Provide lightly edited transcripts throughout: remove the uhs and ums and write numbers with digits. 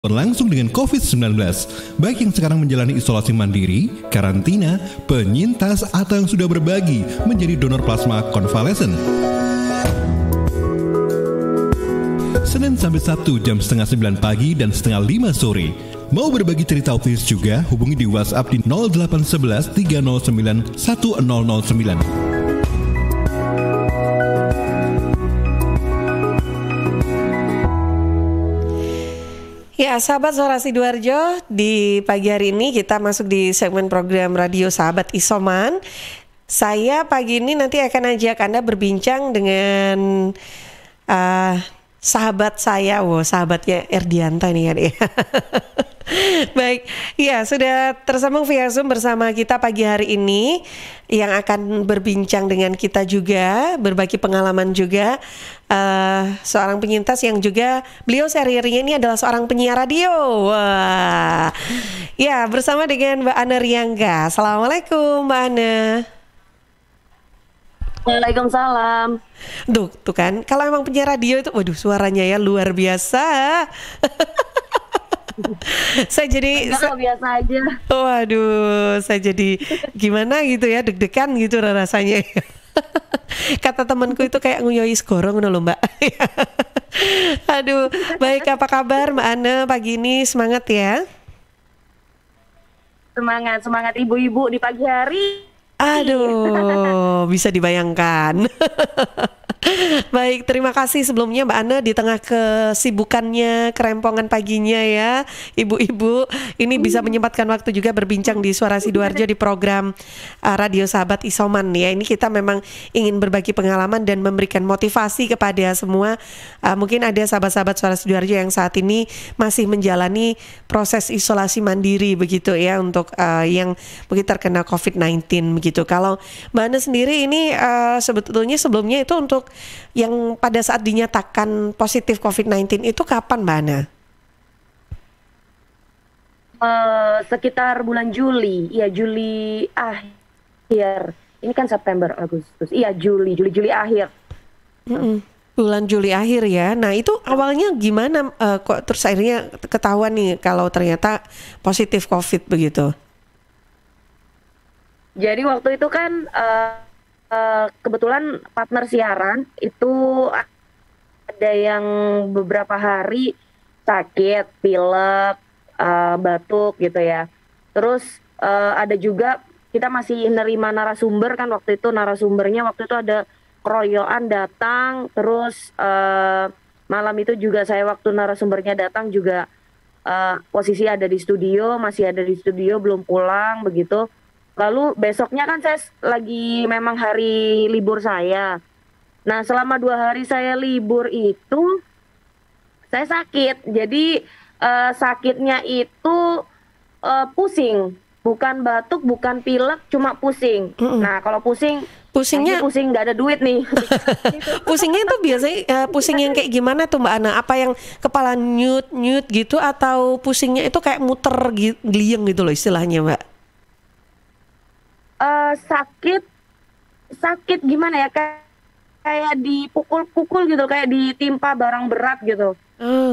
Berlangsung dengan COVID-19, baik yang sekarang menjalani isolasi mandiri, karantina, penyintas, atau yang sudah berbagi menjadi donor plasma konvalesen. Senin sampai Sabtu jam setengah 9 pagi dan setengah 5 sore. Mau berbagi cerita optimis juga, hubungi di WhatsApp di 0811 309 1009. Ya, sahabat Suara Sidoarjo, di pagi hari ini kita masuk di segmen program Radio Sahabat Isoman. Saya pagi ini nanti akan ajak Anda berbincang dengan sahabat saya, sahabatnya Erdianta nih kan ya. Baik, ya sudah tersambung via Zoom bersama kita pagi hari ini yang akan berbincang dengan kita juga, berbagi pengalaman juga, seorang penyintas yang juga beliau sehari-harinya ini adalah seorang penyiar radio. Wah, ya bersama dengan Mbak Ana Riangga. Assalamualaikum Mbak Ana. Waalaikumsalam. Tuh kan, kalau emang penyiar radio itu, waduh suaranya ya luar biasa. Saya jadi biasa aja. Waduh, saya jadi gimana gitu ya, deg-degan gitu rasanya. Kata temanku itu kayak nguyoi segorong loh Mbak. Aduh, baik, apa kabar Mbak Ana pagi ini? Semangat ya. Semangat ibu-ibu di pagi hari. Aduh, bisa dibayangkan. Baik, terima kasih sebelumnya Mbak Ana di tengah kesibukannya, kerempongan paginya ya, ibu-ibu ini bisa menyempatkan waktu juga berbincang di Suara Sidoarjo di program Radio Sahabat Isoman ya. Ini kita memang ingin berbagi pengalaman dan memberikan motivasi kepada semua. Mungkin ada sahabat-sahabat Suara Sidoarjo yang saat ini masih menjalani proses isolasi mandiri begitu ya, untuk yang mungkin terkena COVID-19 begitu. Kalau Mbak Ana sendiri ini sebetulnya sebelumnya itu untuk yang pada saat dinyatakan positif COVID-19 itu kapan Mbak Ana? Sekitar bulan Juli, ya Juli akhir. Ini kan September, Agustus. Iya Juli akhir. Bulan Juli akhir ya. Nah itu awalnya gimana kok terus akhirnya ketahuan nih kalau ternyata positif COVID begitu? Jadi waktu itu kan kebetulan partner siaran itu ada yang beberapa hari sakit, pilek, batuk gitu ya. Terus ada juga kita masih nerima narasumber kan, waktu itu narasumbernya waktu itu ada keroyokan datang. Terus malam itu juga saya waktu narasumbernya datang juga posisi ada di studio, masih ada di studio belum pulang begitu. Lalu besoknya kan saya lagi memang hari libur saya. Nah selama 2 hari saya libur itu saya sakit. Jadi sakitnya itu pusing, bukan batuk, bukan pilek, cuma pusing. Nah kalau pusingnya nggak ada duit nih. Pusingnya itu biasanya pusing yang kayak gimana tuh Mbak Ana? Apa yang kepala nyut gitu, atau pusingnya itu kayak muter gliyeng gitu loh istilahnya Mbak? Sakit gimana ya, kayak dipukul-pukul gitu, kayak ditimpa barang berat gitu.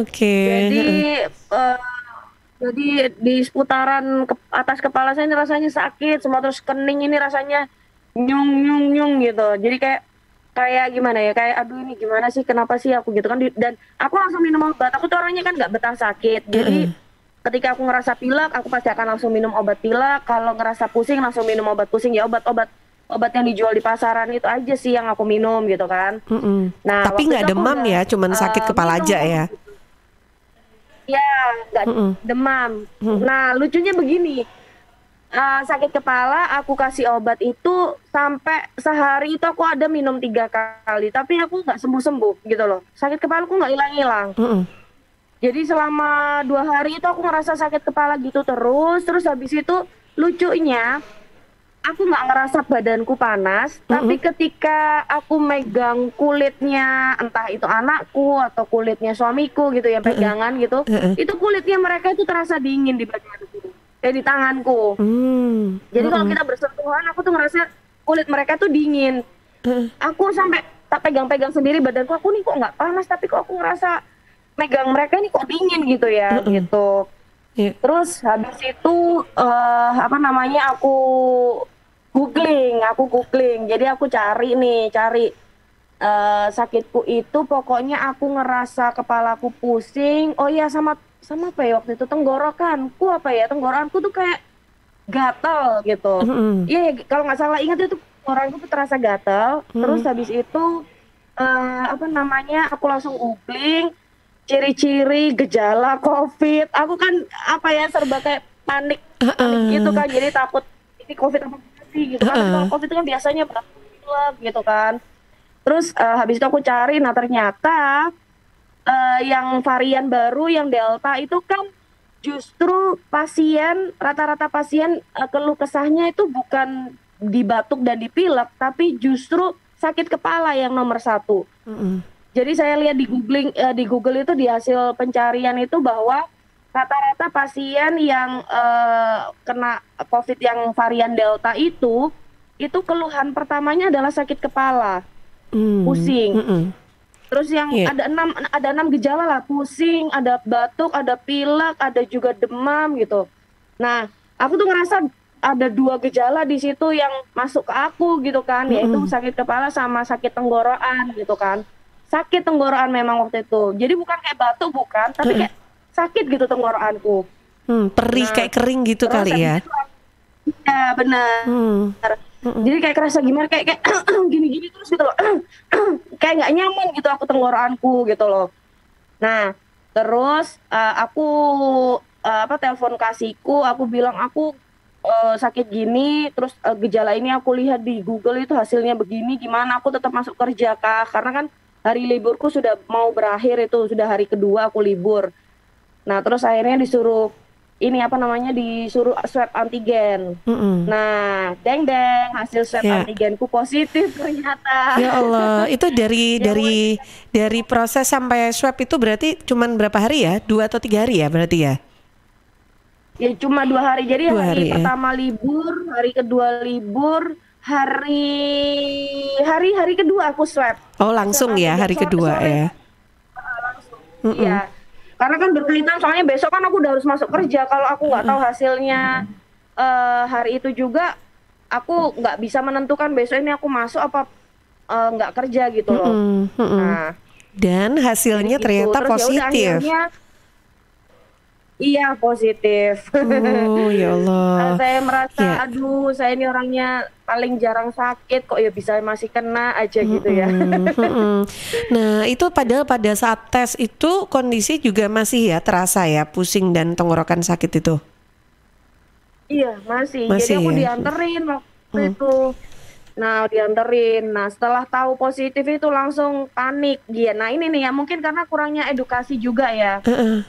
Oke. Jadi di seputaran atas kepala saya ini rasanya sakit semua, terus kening ini rasanya nyung gitu. Jadi kayak gimana ya, kayak aduh ini gimana sih, kenapa sih aku gitu kan. Dan aku langsung minum obat. Aku tuh orangnya kan nggak betah sakit. Jadi ketika aku ngerasa pilek, aku pasti akan langsung minum obat pilek. Kalau ngerasa pusing, langsung minum obat pusing. Ya obat yang dijual di pasaran itu aja sih yang aku minum gitu kan. Nah, tapi nggak demam ya, cuman sakit kepala aja ya? Ya, nggak demam. Nah, lucunya begini, sakit kepala aku kasih obat itu sampai sehari itu aku ada minum 3 kali, tapi aku nggak sembuh-sembuh gitu loh. Sakit kepala aku nggak hilang-hilang. Jadi selama 2 hari itu aku ngerasa sakit kepala gitu terus habis itu lucunya aku nggak ngerasa badanku panas, tapi ketika aku megang kulitnya, entah itu anakku atau kulitnya suamiku gitu ya, pegangan gitu, itu kulitnya mereka itu terasa dingin di badanku, di tanganku. Jadi kalau kita bersentuhan, aku tuh ngerasa kulit mereka tuh dingin. Aku sampai tak pegang-pegang sendiri badanku, aku nih kok nggak panas, tapi kok aku ngerasa megang mereka nih kok dingin gitu ya, gitu. Iya. Terus habis itu apa namanya aku googling. Jadi aku cari sakitku itu pokoknya aku ngerasa kepalaku pusing. Oh iya sama sama apa ya waktu itu tenggorokanku apa ya tenggorokanku tuh kayak gatal gitu. Mm-mm. Iya kalau nggak salah ingat itu tenggorokanku tuh terasa gatal. Terus habis itu apa namanya aku langsung googling ciri-ciri gejala COVID. Aku kan apa ya serba kayak panik gitu kan. Jadi takut ini COVID apa sih gitu kan. Tapi kalau COVID itu kan biasanya batuk gitu kan. Terus habis itu aku cari, nah ternyata yang varian baru yang Delta itu kan justru rata-rata pasien keluh kesahnya itu bukan di batuk dan di pilek, tapi justru sakit kepala yang nomor 1. Jadi saya lihat di Google itu di hasil pencarian itu bahwa rata-rata pasien yang kena COVID yang varian Delta itu keluhan pertamanya adalah sakit kepala. Pusing. Terus yang ada 6 gejala lah, pusing, ada batuk, ada pilek, ada juga demam gitu. Nah, aku tuh ngerasa ada 2 gejala di situ yang masuk ke aku gitu kan, yaitu sakit kepala sama sakit tenggorokan gitu kan. Sakit tenggorokan memang waktu itu. Jadi bukan kayak batuk bukan, tapi kayak sakit gitu tenggorokanku. Perih kayak kering gitu kali ya. Iya, benar. Jadi kayak kerasa gimana kayak gini-gini terus gitu loh. Kayak nggak nyaman gitu aku tenggorokanku gitu loh. Nah, terus aku telepon kasihku, aku bilang aku sakit gini, terus gejala ini aku lihat di Google itu hasilnya begini, gimana aku tetap masuk kerja kah? Karena kan hari liburku sudah mau berakhir itu, sudah hari kedua aku libur. Nah, terus akhirnya disuruh disuruh swab antigen. Nah, deng hasil swab antigenku positif ternyata. Ya Allah, itu dari proses sampai swab itu berarti cuman berapa hari ya? 2 atau 3 hari ya berarti ya? Ya cuma 2 hari. Jadi 2 hari hari, pertama libur, hari kedua libur, hari kedua aku swab. Oh langsung ya hari kedua sore. ya? Iya. Karena kan berkaitan soalnya besok kan aku udah harus masuk kerja. Kalau aku nggak tahu hasilnya hari itu juga, aku nggak bisa menentukan besok ini aku masuk apa nggak kerja gitu loh. Nah, dan hasilnya ternyata terus positif. Iya positif. Oh ya Allah. Saya merasa aduh saya ini orangnya paling jarang sakit kok ya bisa masih kena aja gitu ya. Nah itu padahal pada saat tes itu kondisi juga masih ya terasa ya pusing dan tenggorokan sakit itu. Iya masih. Jadi aku dianterin waktu itu. Nah dianterin. Nah setelah tahu positif itu langsung panik dia. Nah ini nih ya mungkin karena kurangnya edukasi juga ya.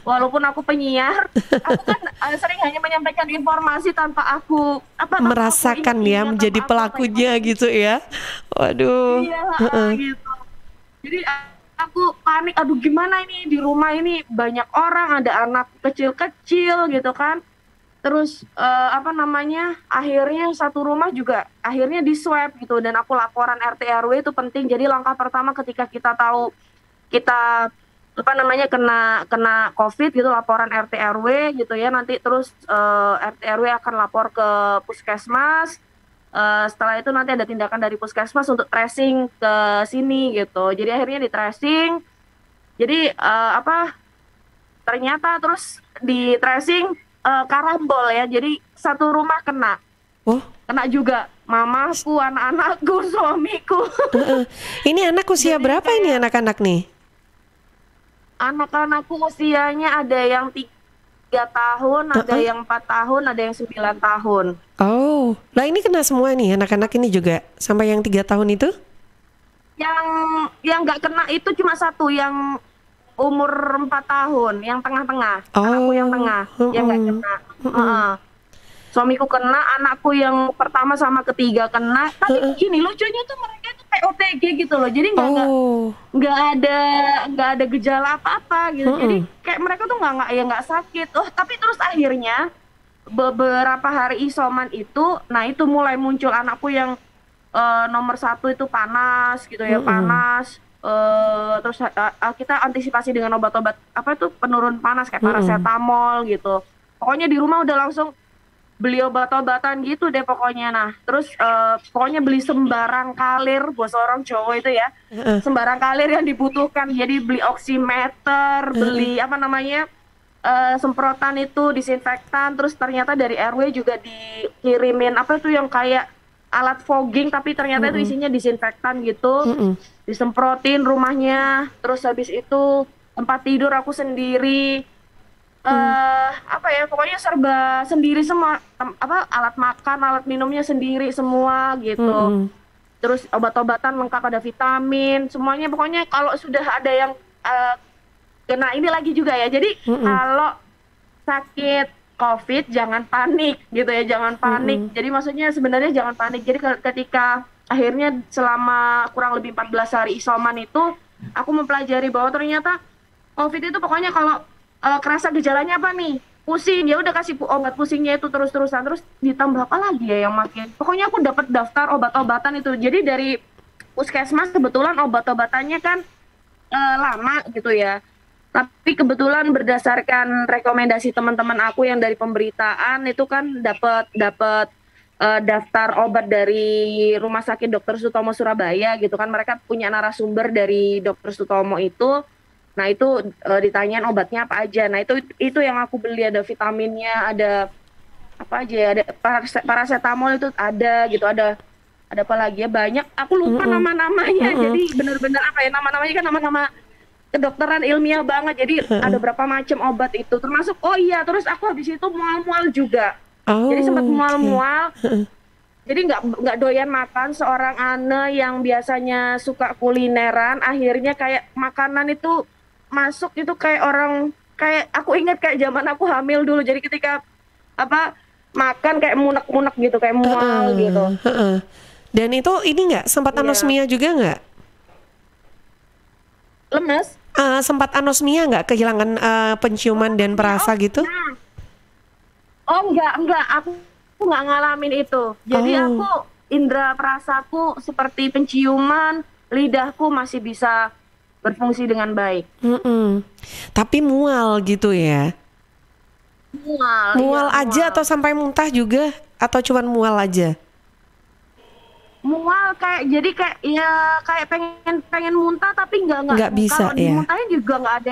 Walaupun aku penyiar, aku kan sering hanya menyampaikan informasi tanpa aku merasakan ya menjadi pelakunya gitu ya. Waduh. Iya gitu. Jadi aku panik. Aduh gimana ini di rumah ini banyak orang, ada anak kecil-kecil gitu kan. Terus akhirnya satu rumah juga akhirnya di swab gitu dan aku laporan RT RW itu penting. Jadi langkah pertama ketika kita tahu kita kena COVID gitu laporan RT RW gitu ya, nanti terus RT RW akan lapor ke puskesmas. Setelah itu nanti ada tindakan dari puskesmas untuk tracing ke sini gitu. Jadi akhirnya di tracing. Jadi ternyata terus di tracing karambol ya, jadi satu rumah kena. Kena juga mamaku, anak-anakku, suamiku. Ini anak usia berapa ini anak-anak nih? Anak-anakku usianya ada yang 3 tahun, ada yang 4 tahun, ada yang 9 tahun. Oh, lah ini kena semua nih anak-anak ini juga sampai yang 3 tahun itu? Yang nggak kena itu cuma satu yang umur 4 tahun, yang tengah-tengah. Anakku yang tengah, yang nggak kena. Suamiku kena, anakku yang pertama sama ketiga kena. Tapi gini lucunya tuh mereka tuh POTG gitu loh. Jadi nggak ada gejala apa-apa gitu. Jadi kayak mereka tuh nggak sakit. Tapi terus akhirnya beberapa hari isoman itu, nah itu mulai muncul anakku yang nomor 1 itu panas gitu ya, panas. terus kita antisipasi dengan obat-obat apa itu penurun panas kayak paracetamol gitu. Pokoknya di rumah udah langsung beli obat-obatan gitu deh pokoknya. Nah, terus pokoknya beli sembarang kalir buat seorang cowok itu ya. Sembarang kalir yang dibutuhkan. Jadi beli oximeter, beli apa namanya? Semprotan itu, disinfektan. Terus ternyata dari RW juga dikirimin apa tuh yang kayak alat fogging tapi ternyata itu isinya disinfektan gitu. Disemprotin rumahnya. Terus habis itu tempat tidur aku sendiri. Apa ya, pokoknya serba sendiri semua, apa alat makan, alat minumnya sendiri semua gitu. Terus obat-obatan lengkap, ada vitamin, semuanya pokoknya kalau sudah ada yang kena ini lagi juga ya. Jadi kalau sakit COVID jangan panik gitu ya, jangan panik. Jadi maksudnya sebenarnya jangan panik. Jadi ketika akhirnya selama kurang lebih 14 hari isoman itu aku mempelajari bahwa ternyata COVID itu pokoknya kalau kerasa gejalanya apa nih? Pusing, ya udah kasih obat pusingnya itu terus-terusan. Terus ditambah apa lagi ya yang makin? Pokoknya aku dapat daftar obat-obatan itu. Jadi dari puskesmas kebetulan obat-obatannya kan lama gitu ya. Tapi kebetulan berdasarkan rekomendasi teman-teman aku yang dari pemberitaan itu kan dapat daftar obat dari Rumah Sakit Dr. Sutomo Surabaya gitu kan. Mereka punya narasumber dari Dr. Sutomo itu. Nah itu ditanyain obatnya apa aja. Nah itu yang aku beli, ada vitaminnya, ada apa aja ya, ada paracetamol itu ada gitu, ada apa lagi ya, banyak. Aku lupa nama-namanya. Jadi benar-benar apa ya, nama-namanya kan nama-nama kedokteran ilmiah banget. Jadi ada berapa macam obat itu. Termasuk terus aku habis itu mual-mual juga. Jadi sempat mual-mual. Jadi nggak doyan makan. Seorang Ane yang biasanya suka kulineran, akhirnya kayak makanan itu masuk itu kayak orang, kayak aku ingat kayak zaman aku hamil dulu. Jadi ketika apa makan kayak munek-munek gitu, kayak mual gitu. Dan itu ini nggak sempat anosmia juga nggak? Lemes? Sempat anosmia nggak, kehilangan penciuman dan perasa gitu? Enggak, aku nggak ngalamin itu. Jadi aku indera perasaku seperti penciuman, lidahku masih bisa berfungsi dengan baik. Tapi mual gitu ya? Mual aja mual. Atau sampai muntah juga? Atau cuman mual aja? Mual kayak pengen muntah tapi nggak bisa. Kalau dimuntahin juga nggak ada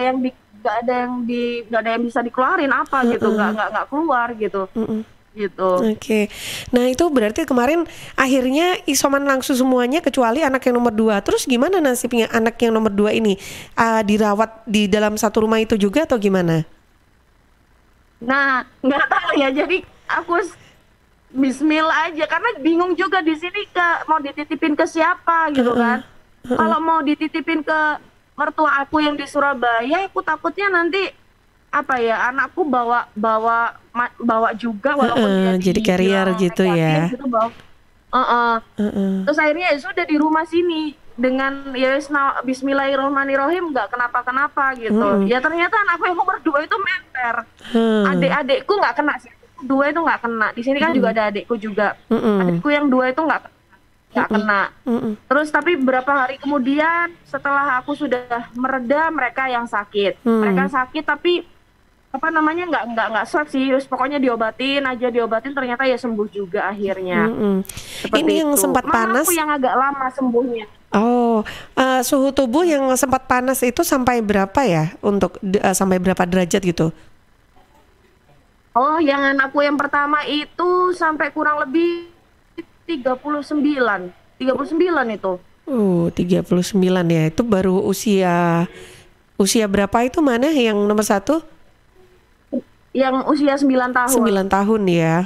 yang bisa dikeluarin apa gitu, nggak keluar gitu. Gitu. Oke. Nah itu berarti kemarin akhirnya isoman langsung semuanya kecuali anak yang nomor 2. Terus gimana nasibnya anak yang nomor 2 ini? Dirawat di dalam satu rumah itu juga atau gimana? Nah nggak tahu ya. Jadi aku bismillah aja karena bingung juga di sini mau dititipin ke siapa gitu kan. Kalau mau dititipin ke mertua aku yang di Surabaya, aku takutnya nanti apa ya, anakku bawa juga walaupun dia jadi carrier gitu ya. Gitu, Terus akhirnya ya sudah di rumah sini dengan bismillahirrahmanirrahim, nggak kenapa-kenapa gitu. Ya ternyata anakku yang nomor 2 itu menter. Adik-adikku nggak kena sih. 2 itu nggak kena. Di sini kan juga ada adikku juga. Adikku yang 2 itu nggak kena. Terus tapi beberapa hari kemudian setelah aku sudah mereda, mereka yang sakit. Mereka sakit tapi apa namanya nggak swab sih, terus pokoknya diobatin ternyata ya sembuh juga akhirnya. Ini yang sempat panas. Aku yang agak lama sembuhnya. Suhu tubuh yang sempat panas itu sampai berapa ya, untuk sampai berapa derajat gitu? Yang anakku yang pertama itu sampai kurang lebih 39 itu. 39 ya, itu baru usia berapa itu, mana yang nomor 1? Yang usia 9 tahun. 9 tahun ya.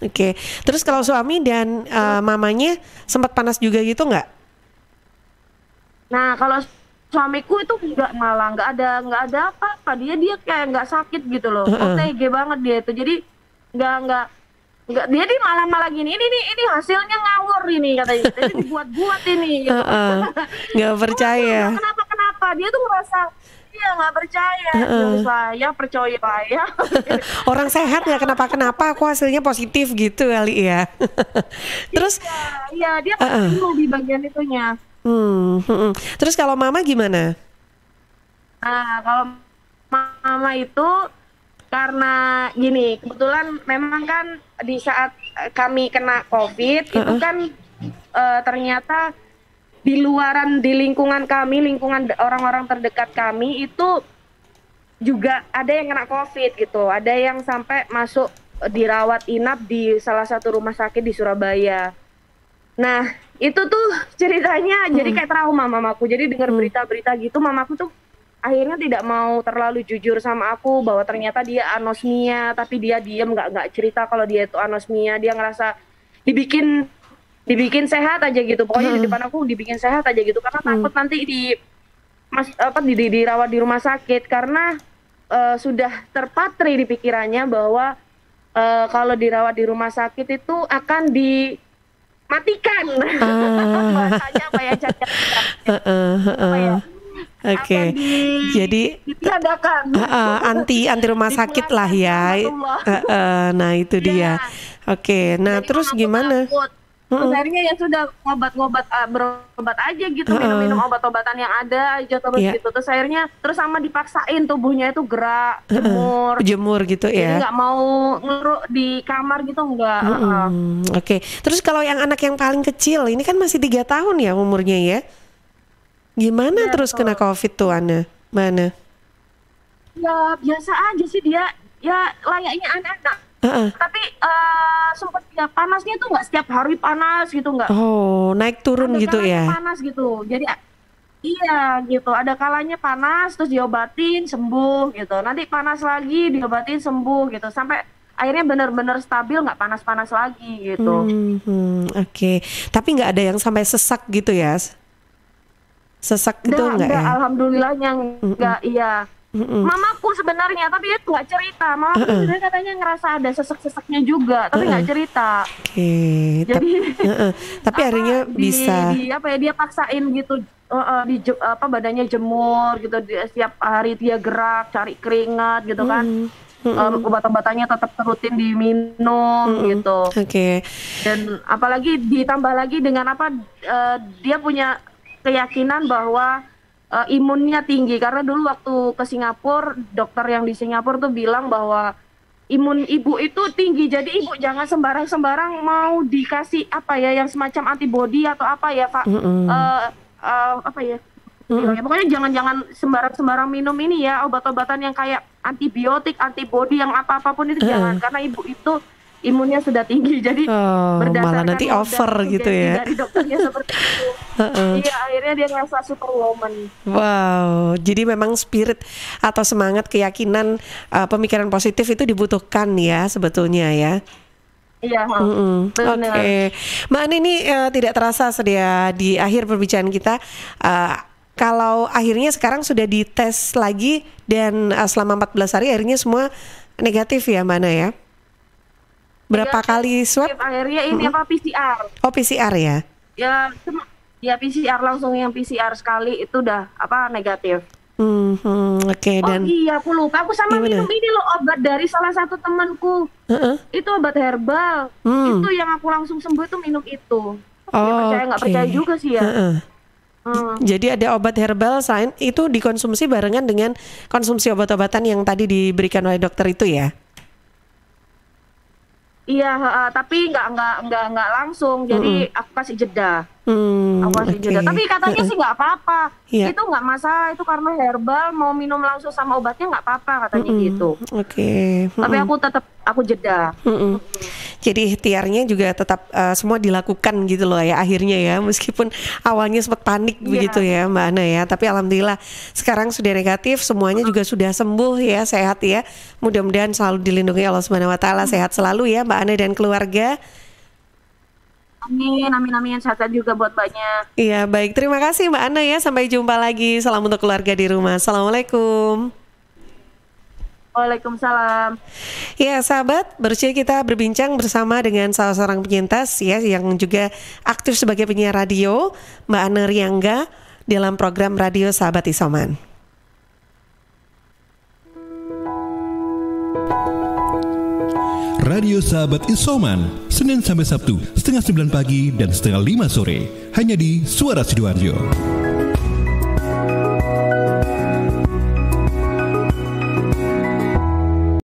Oke. Terus kalau suami dan mamanya sempat panas juga gitu nggak? Nah kalau suamiku itu nggak ada apa-apa, dia kayak nggak sakit gitu loh. OTG banget dia itu. Jadi nggak dia malah gini, ini hasilnya ngawur ini katanya. Jadi dibuat-buat ini. Gitu. Nggak percaya. Kenapa? Dia tuh ngerasa nggak percaya. Saya percaya ya. Orang sehat nggak kenapa-kenapa, aku hasilnya positif gitu kali ya. Terus iya dia bingung di bagian itunya. Terus kalau mama gimana? Nah, kalau mama itu karena gini, kebetulan memang kan di saat kami kena COVID itu kan ternyata di luaran di lingkungan kami, lingkungan orang-orang terdekat kami itu juga ada yang kena COVID gitu. Ada yang sampai masuk dirawat inap di salah satu rumah sakit di Surabaya. Nah, itu tuh ceritanya jadi kayak trauma mamaku. Jadi dengar berita-berita gitu, mamaku tuh akhirnya tidak mau terlalu jujur sama aku bahwa ternyata dia anosmia, tapi dia diem nggak cerita kalau dia itu anosmia. Dia ngerasa dibikin sehat aja gitu. Pokoknya di depan aku dibikin sehat aja gitu karena takut nanti dirawat di rumah sakit karena sudah terpatri di pikirannya bahwa kalau dirawat di rumah sakit itu akan dimatikan. Bahasanya apa ya? Oke, jadi ditiadakan. anti rumah sakit lah ya. Nah itu dia. Oke, nah Jadi terus mamaku gimana? takut. Terus akhirnya ya sudah berobat aja gitu, minum obat-obatan yang ada aja terus gitu. Terus akhirnya sama dipaksain tubuhnya itu gerak, jemur gitu Jadi ya. nggak mau ngeruk di kamar gitu enggak. Oke. Terus kalau yang anak yang paling kecil ini kan masih 3 tahun ya umurnya ya. Gimana Ya, terus kena COVID tuh Ana? Mana? Ya biasa aja sih dia, ya layaknya anak-anak. Tapi sempat ya panasnya tuh nggak setiap hari panas gitu, nggak. Oh, naik turun Ada gitu kalanya ya. panas gitu. Jadi iya gitu, ada kalanya panas terus diobatin sembuh gitu. Nanti panas lagi diobatin sembuh gitu. Sampai akhirnya benar-benar stabil, nggak panas-panas lagi gitu. Oke. Tapi nggak ada yang sampai sesak gitu ya? Sesak gitu nggak ya? Alhamdulillahnya nggak, iya. Mamaku sebenarnya, tapi dia nggak cerita. Mamaku sebenarnya katanya ngerasa ada sesek-seseknya juga, tapi nggak cerita. Oke. Jadi Tapi akhirnya bisa. Dia paksain gitu, badannya jemur gitu, setiap hari dia gerak, cari keringat gitu kan. Obat-obatannya tetap rutin diminum gitu. Oke. Dan apalagi ditambah lagi dengan dia punya keyakinan bahwa imunnya tinggi, karena dulu waktu ke Singapura, dokter yang di Singapura tuh bilang bahwa imun ibu itu tinggi, jadi ibu jangan sembarang-sembarang mau dikasih yang semacam antibodi atau apa ya Pak, pokoknya jangan sembarang-sembarang minum ini ya, obat-obatan yang kayak antibiotik, antibodi yang apa-apapun itu jangan, karena ibu itu imunnya sudah tinggi, jadi malah nanti over gitu ya. Dari dokternya seperti itu. Iya, akhirnya dia ngerasa superwoman. Wow, jadi memang spirit atau semangat, keyakinan, pemikiran positif itu dibutuhkan ya sebetulnya ya. Iya, benar. Oke. Mbak Ani, ini tidak terasa sudah di akhir perbincangan kita. Kalau akhirnya sekarang sudah dites lagi dan selama 14 hari akhirnya semua negatif ya Mbak Ana ya? Berapa kali swab? Akhirnya ini PCR. Oh, PCR ya? Ya PCR langsung, yang PCR sekali itu udah negatif. Oke. Dan iya, aku lupa. Aku sama minum ini loh, obat dari salah satu temanku. Itu obat herbal. Itu yang aku langsung sembuh itu minum itu. Percaya nggak percaya juga sih ya. Jadi ada obat herbal selain itu dikonsumsi barengan dengan konsumsi obat-obatan yang tadi diberikan oleh dokter itu ya? Iya, tapi nggak langsung. Jadi aku kasih jeda. Tapi katanya sih nggak apa-apa. Itu nggak masalah, itu karena herbal, mau minum langsung sama obatnya nggak apa-apa katanya gitu. Tapi aku jeda. Jadi ikhtiarnya juga tetap semua dilakukan gitu loh ya akhirnya ya, meskipun awalnya sempat panik begitu ya Mbak Ana ya. Tapi alhamdulillah sekarang sudah negatif, semuanya juga sudah sembuh ya, sehat ya. Mudah-mudahan selalu dilindungi Allah Subhanahu wa taala, sehat selalu ya Mbak Ana dan keluarga. Amin, sehat juga buat banyak. Iya, baik. Terima kasih Mbak Ana ya. Sampai jumpa lagi. Salam untuk keluarga di rumah. Assalamualaikum. Waalaikumsalam. Ya sahabat, baru saja kita berbincang bersama dengan salah seorang penyintas ya, yang juga aktif sebagai penyiar radio, Mbak Ana Riangga, dalam program radio Sahabat Isoman. Radio Sahabat Isoman, Senin sampai Sabtu, setengah 9 pagi dan setengah 5 sore. Hanya di Suara Sidoarjo.